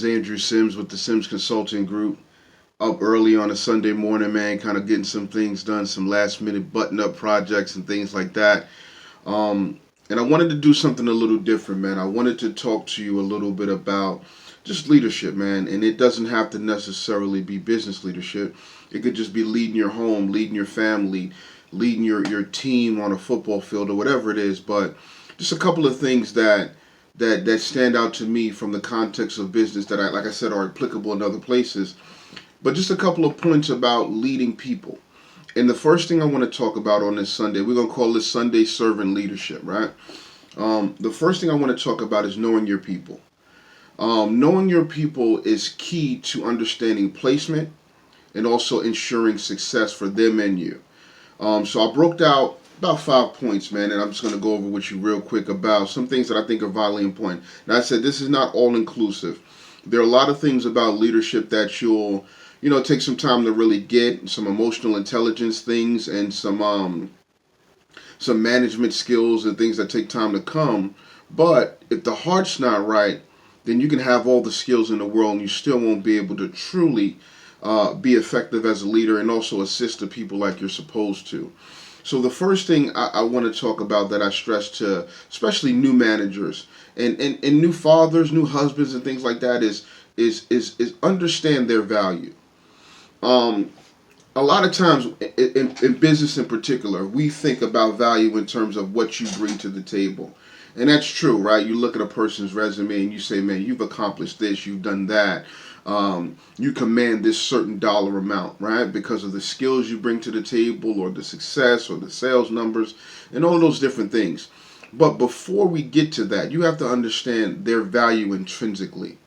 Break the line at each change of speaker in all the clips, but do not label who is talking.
is Andrew Sims with the Sims Consulting Group. Up early on a Sunday morning, man, kind of getting some things done, some last minute button up projects and things like that. And I wanted to do something a little different, man. I wanted to talk to you a little bit about just leadership, man. And it doesn't have to necessarily be business leadership. It could just be leading your home, leading your family, leading your team on a football field or whatever it is. But just a couple of things that stand out to me from the context of business that like I said, are applicable in other places. But just a couple of points about leading people. And the first thing I want to talk about on this Sunday, we're going to call this Sunday Servant Leadership, right? The first thing I want to talk about is knowing your people. Knowing your people is key to understanding placement and also ensuring success for them and you. So I broke out about 5 points, man, and I'm just going to go over with you real quick about some things that I think are vitally important. Now, I said this is not all inclusive. There are a lot of things about leadership that you'll take some time to really get, some emotional intelligence things and some management skills and things that take time to come. But if the heart's not right, then you can have all the skills in the world and you still won't be able to truly be effective as a leader and also assist the people like you're supposed to. So the first thing I want to talk about that I stress to especially new managers and new fathers, new husbands and things like that is understand their value. A lot of times in business in particular, we think about value in terms of what you bring to the table. And that's true, right? You look at a person's resume and you say, man, you've accomplished this, you've done that. You command this certain dollar amount, right? Because of the skills you bring to the table or the success or the sales numbers and all those different things. But before we get to that, you have to understand their value intrinsically.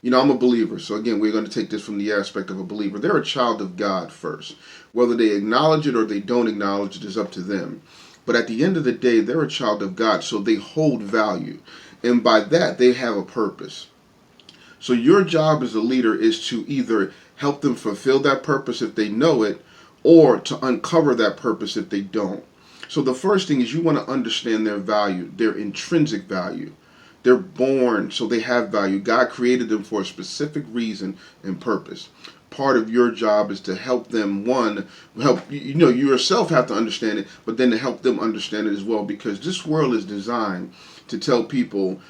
I'm a believer. So again, we're going to take this from the aspect of a believer. They're a child of God first. Whether they acknowledge it or they don't acknowledge it is up to them. But at the end of the day, they're a child of God. So they hold value. And by that, they have a purpose. So your job as a leader is to either help them fulfill that purpose if they know it, or to uncover that purpose if they don't. So the first thing is you want to understand their value, their intrinsic value. They're born, so they have value. God created them for a specific reason and purpose. Part of your job is to help them, help you yourself have to understand it, but then to help them understand it as well, because this world is designed to tell people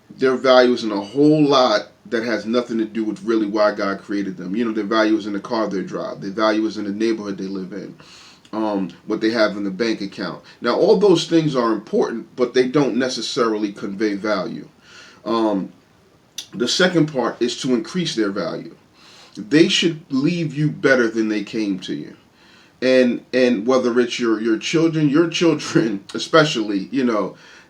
their value is in a whole lot that has nothing to do with really why God created them. Their value is in the car they drive. Their value is in the neighborhood they live in. What they have in the bank account. Now, all those things are important, but they don't necessarily convey value. The second part is to increase their value. They should leave you better than they came to you. And whether it's your children especially,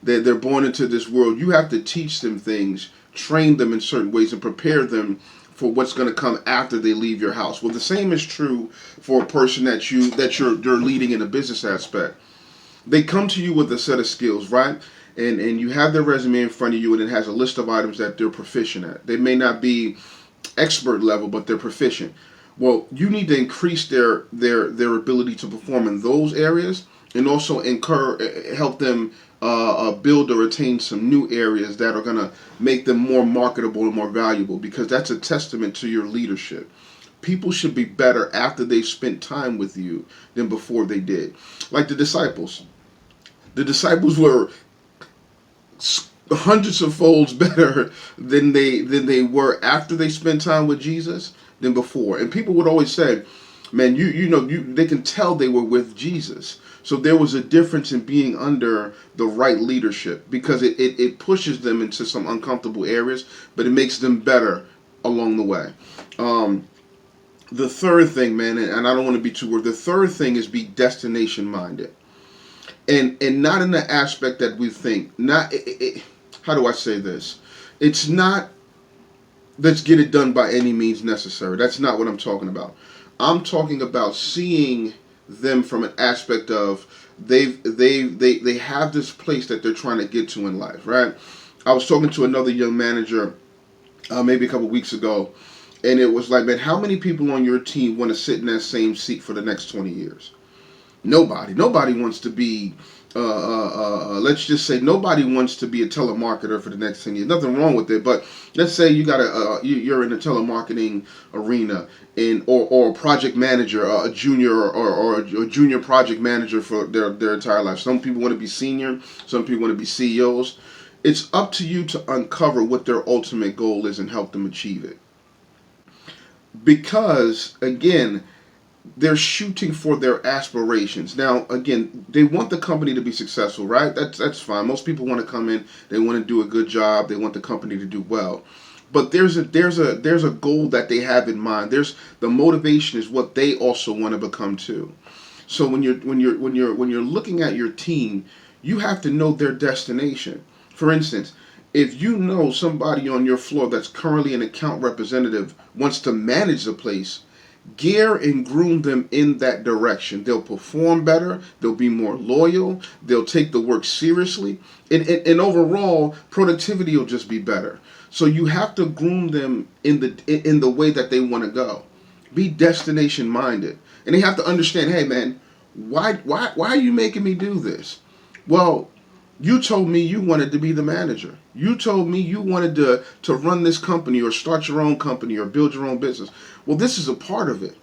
they're born into this world, you have to teach them things, train them in certain ways, and prepare them for what's going to come after they leave your house. Well, the same is true for a person that you're leading in a business aspect. They come to you with a set of skills, right? And you have their resume in front of you, and it has a list of items that they're proficient at. They may not be expert level, but they're proficient. Well, you need to increase their ability to perform in those areas, and also help them build or attain some new areas that are going to make them more marketable and more valuable, because that's a testament to your leadership. People should be better after they spent time with you than before they did. Like the disciples. The disciples were hundreds of folds better than they were after they spent time with Jesus than before. And people would always say, man, they can tell they were with Jesus. So there was a difference in being under the right leadership, because it pushes them into some uncomfortable areas, but it makes them better along the way. The third thing, man, and I don't want to be too word. The third thing is be destination minded, and not in the aspect that we think. How do I say this? It's not let's get it done by any means necessary. That's not what I'm talking about. I'm talking about seeing them from an aspect of they have this place that they're trying to get to in life, right? I was talking to another young manager maybe a couple weeks ago, and it was like, man, how many people on your team want to sit in that same seat for the next 20 years? Nobody wants to be. Let's just say nobody wants to be a telemarketer for the next 10 years. Nothing wrong with it, but let's say you got you're in the telemarketing arena, or a project manager, a junior or a junior project manager for their entire life. Some people want to be senior, some people want to be CEOs. It's up to you to uncover what their ultimate goal is and help them achieve it. Because again, they're shooting for their aspirations. Now, again, they want the company to be successful, right? That's fine. Most people want to come in, they want to do a good job, they want the company to do well. But there's a goal that they have in mind. There's the motivation is what they also want to become too. So when you're looking at your team, you have to know their destination. For instance, if you know somebody on your floor that's currently an account representative wants to manage the place, gear and groom them in that direction. They'll perform better, they'll be more loyal, they'll take the work seriously, and overall productivity will just be better. So you have to groom them in the way that they want to go. Be destination minded. And they have to understand, hey man, why are you making me do this? Well, you told me you wanted to be the manager. You told me you wanted to run this company or start your own company or build your own business. Well, this is a part of it.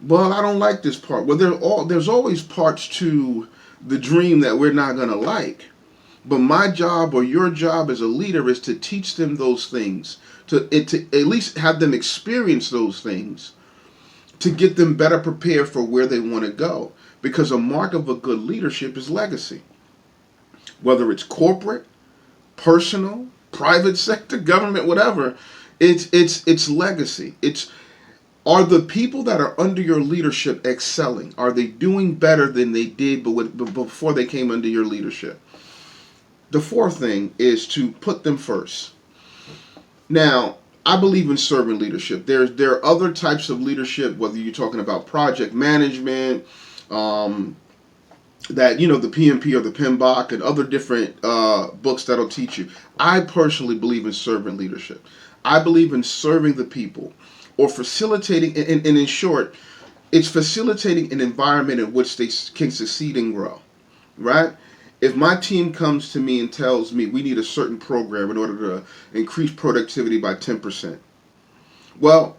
Well, I don't like this part. Well, there's always parts to the dream that we're not going to like. But my job or your job as a leader is to teach them those things, to at least have them experience those things, to get them better prepared for where they want to go. Because a mark of a good leadership is legacy. Whether it's corporate, personal, private sector, government, whatever, it's legacy. It's are the people that are under your leadership excelling? Are they doing better than they did before they came under your leadership? The fourth thing is to put them first. Now, I believe in servant leadership. There are other types of leadership, whether you're talking about project management, that the PMP or the PMBOK and other different books that'll teach you. I personally believe in servant leadership. I believe in serving the people or facilitating, and in short, it's facilitating an environment in which they can succeed and grow, right? If my team comes to me and tells me we need a certain program in order to increase productivity by 10%, well,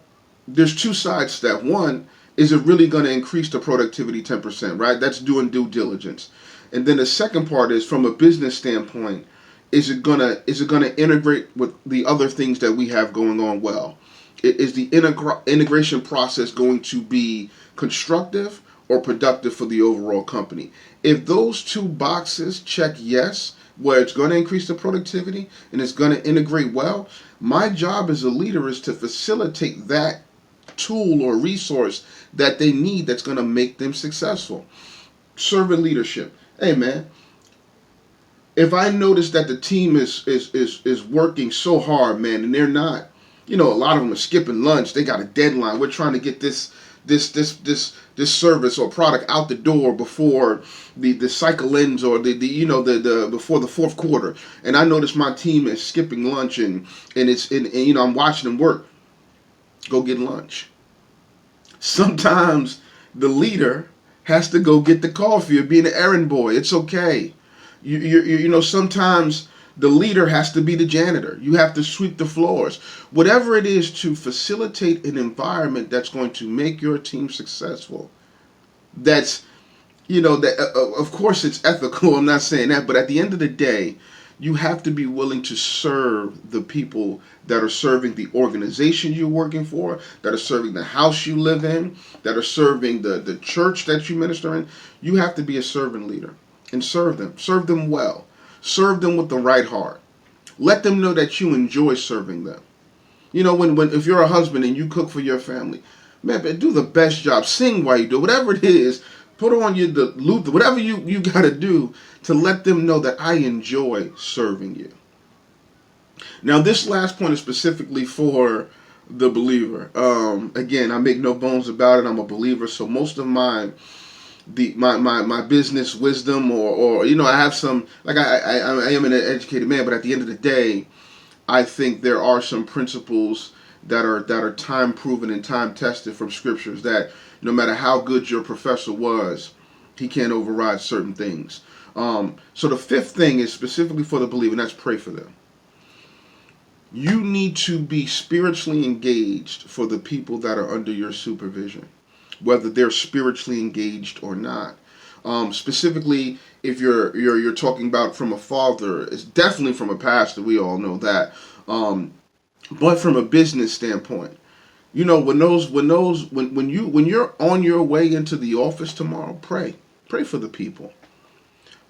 there's two sides to that. One, is it really going to increase the productivity 10%, right? That's doing due diligence. And then the second part is from a business standpoint, is it gonna integrate with the other things that we have going on well? Is the integration process going to be constructive or productive for the overall company? If those two boxes check yes, where it's going to increase the productivity and it's going to integrate well, my job as a leader is to facilitate that tool or resource that they need that's going to make them successful. Servant leadership. Hey man, if I notice that the team is working so hard, man, and they're not, a lot of them are skipping lunch. They got a deadline. We're trying to get this service or product out the door before the cycle ends, or the before the fourth quarter. And I notice my team is skipping lunch, and I'm watching them work. Go get lunch. Sometimes the leader has to go get the coffee or be an errand boy. It's okay. Sometimes the leader has to be the janitor. You have to sweep the floors. Whatever it is to facilitate an environment that's going to make your team successful. That's, of course it's ethical. I'm not saying that, but at the end of the day, you have to be willing to serve the people that are serving the organization you're working for, that are serving the house you live in, that are serving the church that you minister in. You have to be a servant leader and serve them. Serve them well. Serve them with the right heart. Let them know that you enjoy serving them. When if you're a husband and you cook for your family, man, do the best job. Sing while you do whatever it is. Put on the lute, whatever you got to do to let them know that I enjoy serving you. Now, this last point is specifically for the believer. Again, I make no bones about it. I'm a believer, so most of my business wisdom, or I have some, like I am an educated man, but at the end of the day, I think there are some principles that are time proven and time tested from scriptures that no matter how good your professor was, He can't override certain things. So the fifth thing is specifically for the believer, and that's pray for them. You need to be spiritually engaged for the people that are under your supervision, whether they're spiritually engaged or not. Specifically, if you're talking about from a father, it's definitely from a pastor. We all know that. But from a business standpoint, you know, when you're on your way into the office tomorrow, pray for the people,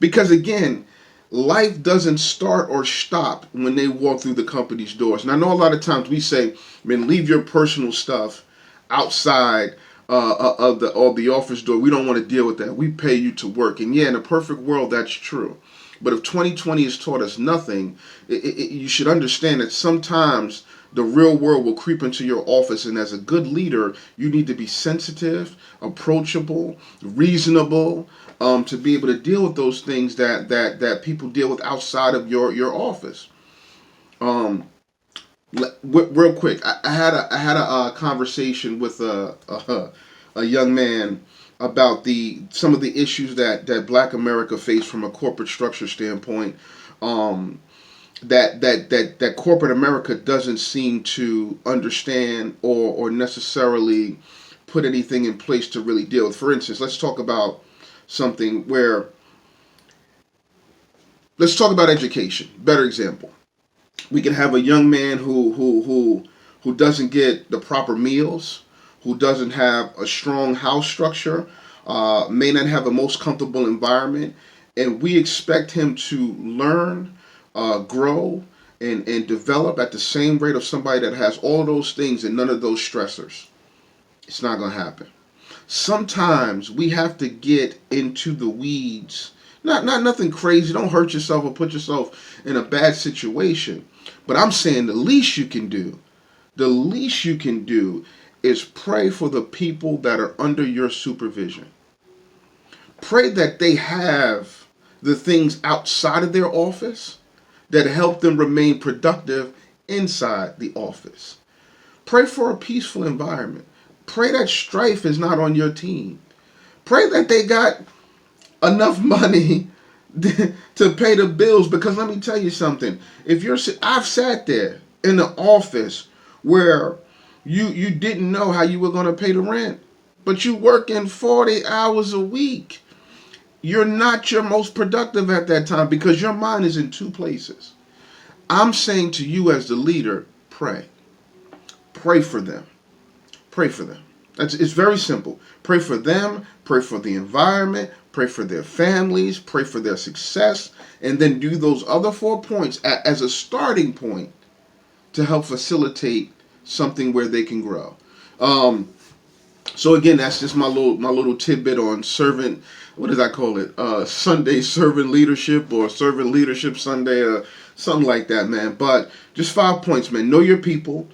because again, life doesn't start or stop when they walk through the company's doors. And I know a lot of times we say, man, leave your personal stuff outside of the office door. We don't want to deal with that. We pay you to work. And yeah, in a perfect world, that's true. But if 2020 has taught us nothing, you should understand that sometimes the real world will creep into your office, and as a good leader, you need to be sensitive, approachable, reasonable, to be able to deal with those things that people deal with outside of your office. Real quick, I had a conversation with a young man about some of the issues that Black America face from a corporate structure standpoint. That corporate America doesn't seem to understand or necessarily put anything in place to really deal with. For instance, let's talk about something where let's talk about education. Better example. We can have a young man who doesn't get the proper meals, who doesn't have a strong house structure, may not have the most comfortable environment, and we expect him to learn, grow, and develop at the same rate of somebody that has all of those things and none of those stressors. It's not going to happen. Sometimes we have to get into the weeds. Not nothing crazy. Don't hurt yourself or put yourself in a bad situation. But I'm saying the least you can do is pray for the people that are under your supervision. Pray that they have the things outside of their office that help them remain productive inside the office. Pray for a peaceful environment. Pray that strife is not on your team. Pray that they got enough money to pay the bills, because let me tell you something. I've sat there in the office where you didn't know how you were going to pay the rent, but you working 40 hours a week. You're not your most productive at that time because your mind is in two places. I'm saying to you as the leader, pray. Pray for them. Pray for them. It's very simple. Pray for them, pray for the environment, pray for their families, pray for their success, and then do those other 4 points as a starting point to help facilitate something where they can grow. So again, that's just my little tidbit on servant. What did I call it? Sunday servant leadership, or servant leadership Sunday, or something like that, man. But just 5 points, man. Know your people,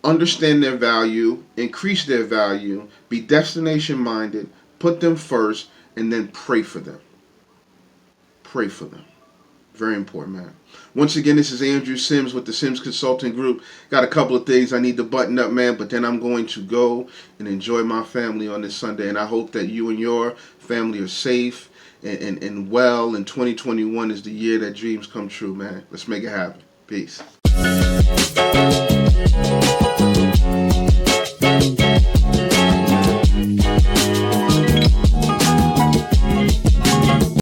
understand their value, increase their value, be destination minded, put them first, and then pray for them. Pray for them. Very important, man. Once again, this is Andrew Sims with the Sims Consulting Group. Got a couple of things I need to button up, man, but then I'm going to go and enjoy my family on this Sunday. And I hope that you and your family are safe and well. And 2021 is the year that dreams come true, man. Let's make it happen. Peace.